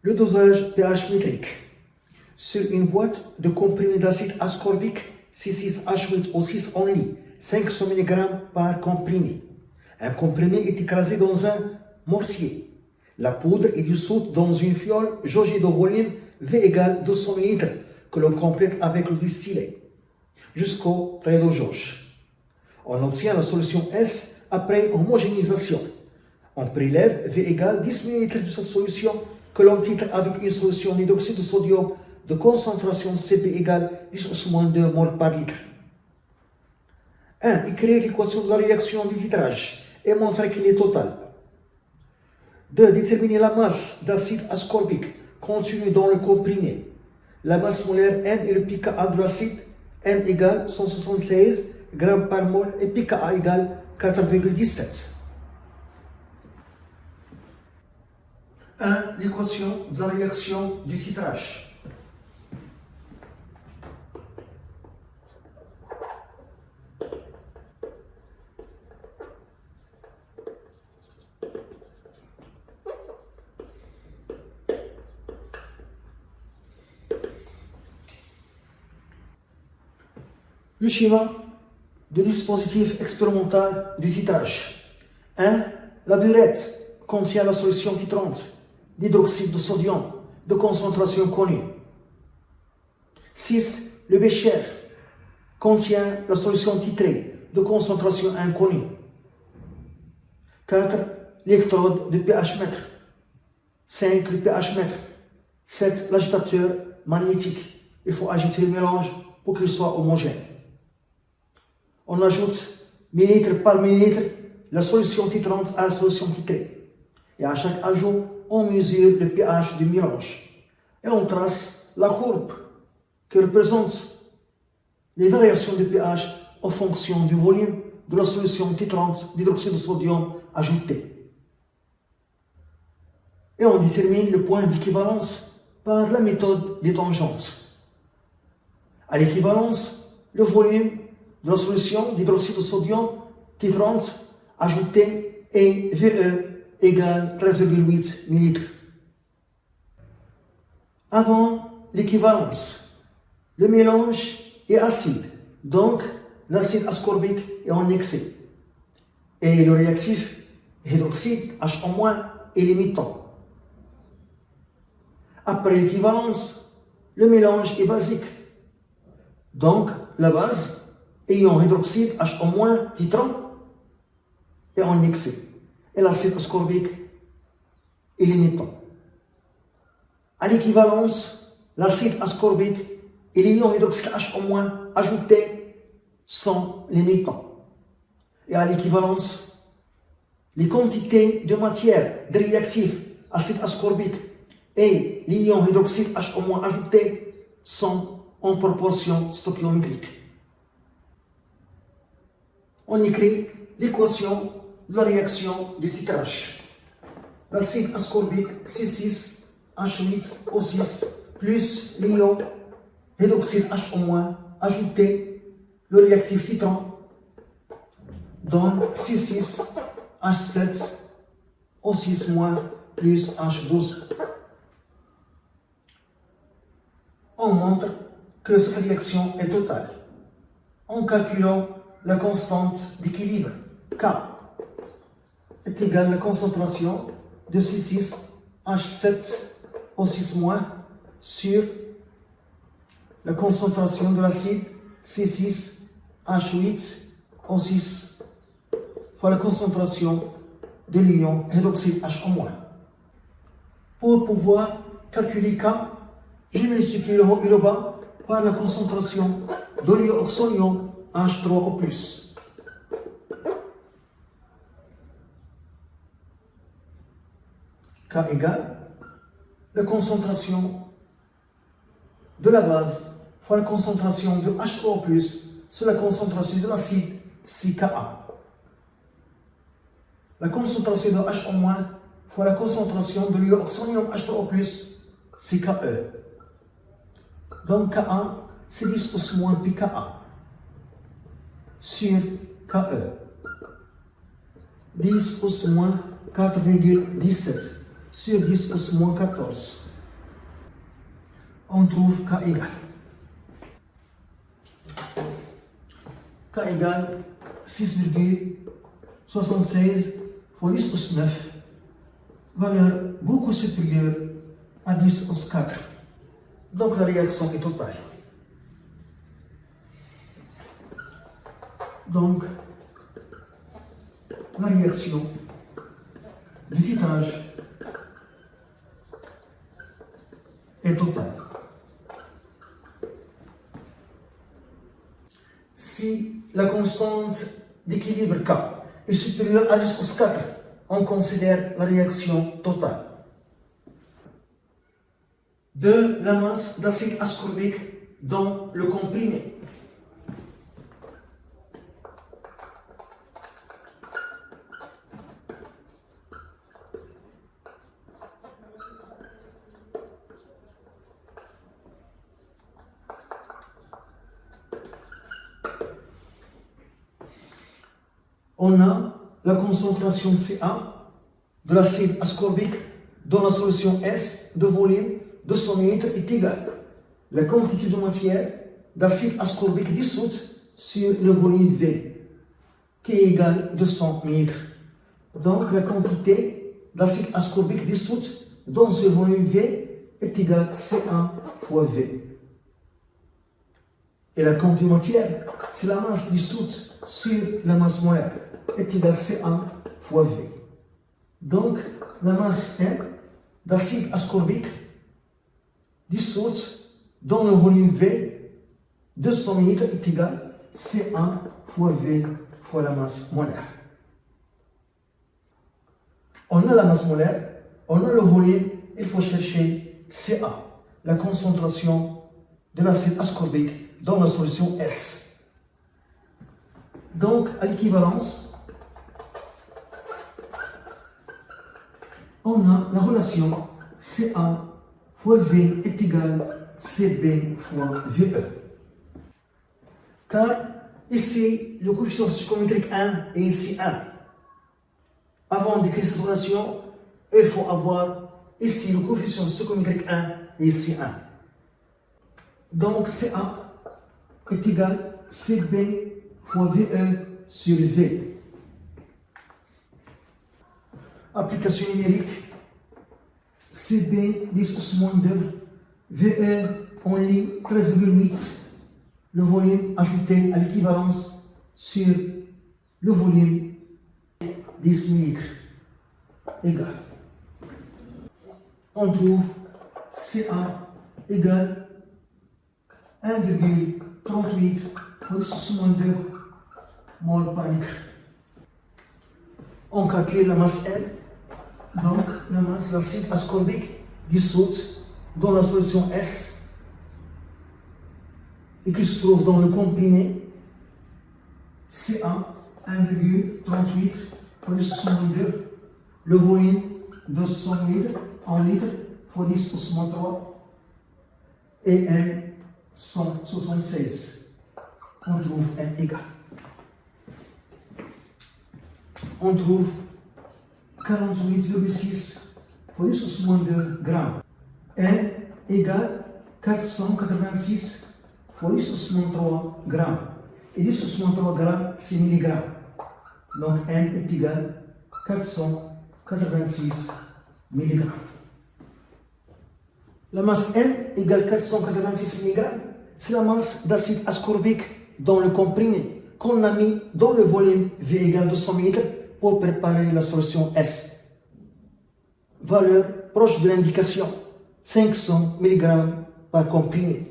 Le dosage pH métrique. Sur une boîte de comprimés d'acide ascorbique C6H8O6 only, 500 mg par comprimé. Un comprimé est écrasé dans un mortier. La poudre est dissoute dans une fiole jaugée de volume V égale 200 ml que l'on complète avec le distillé jusqu'au trait de jauge. On obtient la solution S après homogénéisation. On prélève V égale 10 ml de cette solution que l'on titre avec une solution d'hydroxyde de sodium de concentration Cp égale 10-2 mol par litre. 1. Écrire l'équation de la réaction du titrage et montrer qu'elle est totale. 2. Déterminer la masse d'acide ascorbique contenue dans le comprimé. La masse molaire N et le pKa de l'acide N égale 176 g par mol et pKa égale 4,17. 1. L'équation de la réaction du titrage. Le schéma de dispositif expérimental du titrage. 1. La burette contient la solution titrante d'hydroxyde de sodium de concentration connue. 6. Le bécher contient la solution titrée de concentration inconnue. 4. L'électrode de pH mètre. 5. Le pH mètre. 7. L'agitateur magnétique. Il faut agiter le mélange pour qu'il soit homogène. On ajoute millilitre par millilitre la solution titrante à la solution titrée. Et à chaque ajout, on mesure le pH du mélange. Et on trace la courbe qui représente les variations de pH en fonction du volume de la solution titrante d'hydroxyde de sodium ajoutée. Et on détermine le point d'équivalence par la méthode des tangentes. À l'équivalence, le volume de la solution d'hydroxyde de sodium titrante ajoutée est VE égale 13,8 ml. Avant l'équivalence, le mélange est acide, donc l'acide ascorbique est en excès. Et le réactif hydroxyde H- est limitant. Après l'équivalence, le mélange est basique. Donc la base ayant hydroxyde H- titrant est en excès. Et l'acide ascorbique est limitant. À l'équivalence, l'acide ascorbique et l'ion hydroxyde H- ajouté sont limitants. Et à l'équivalence, les quantités de matière de réactifs acide ascorbique et l'ion hydroxyde H- ajouté sont en proportion stoichiométrique. On écrit l'équation de la réaction du titrage. L'acide ascorbique C6H8O6 plus l'ion hydroxyde H- ajouté le réactif titrant donne C6H7O6- plus H12. On montre que cette réaction est totale en calculant la constante d'équilibre K est égale à la concentration de C6H7O6- sur la concentration de l'acide C6H8O6 fois la concentration de l'ion hydroxyde H-. Pour pouvoir calculer K, je multiplie le haut et le bas par la concentration de l'ioxonium H3O+. K égale la concentration de la base fois la concentration de H3O+, sur la concentration de l'acide CKa. La concentration de H- fois la concentration de l'ioxonium H3O+, CKe. Donc Ka, c'est 10 moins pKa sur Ke. 10 moins 4,17 sur 10 moins 14. on trouve K égale. K égale 6,76 fois 10 pouce 9, valeur beaucoup supérieure à 10 pouce 4. Donc la réaction est totale. Donc la réaction du titrage est totale. Si la constante d'équilibre K est supérieure à 10 pouce 4, on considère la réaction totale. De la masse d'acide ascorbique dans le comprimé. On a la concentration Ca de l'acide ascorbique dans la solution S de volume de 100 ml est égale la quantité de matière d'acide ascorbique dissoute sur le volume V, qui est égal à 200 ml. Donc la quantité d'acide ascorbique dissoute dans ce volume V est égale à C1 fois V. Et la quantité de matière, c'est la masse dissoute sur la masse molaire, est égale à C1 fois V. Donc, la masse M d'acide ascorbique dissoute dans le volume V 200 ml est égale à C1 fois V fois la masse molaire. On a la masse molaire, on a le volume, il faut chercher Ca, la concentration de l'acide ascorbique dans la solution S. Donc, à l'équivalence, on a la relation Ca fois V est égal à Cb fois Ve. Car ici, le coefficient stoichiométrique 1 est ici 1. Avant d'écrire cette relation, il faut avoir ici le coefficient stoichiométrique 1 et ici 1. Donc Ca est égal à Cb fois Ve sur V. Application numérique, Cb 10 pouce moins 2, Ve en ligne 13,8, le volume ajouté à l'équivalence sur le volume 10 ml égal. On trouve Ca égale 1,38 fois 10 pouce moins 2 mol par litre. On calcule la masse M. Donc, la masse d'acide ascorbique dissoute dans la solution S et qui se trouve dans le comprimé Ca 1,38 fois 10 pouce moins 2, le volume 200 litres en litres fois 10 pouce moins 3 et M 176. On trouve M égal. On trouve 48,6 fois 10 pouce moins 2 grammes. N égale 486 fois 10 pouce moins 3 grammes. Et 10 pouce moins 3 grammes, c'est milligrammes. Donc N est égal à 486 milligrammes. La masse N égale 486 milligrammes. C'est la masse d'acide ascorbique dans le comprimé qu'on a mis dans le volume V égale 200 ml pour préparer la solution S. Valeur proche de l'indication, 500 mg par comprimé.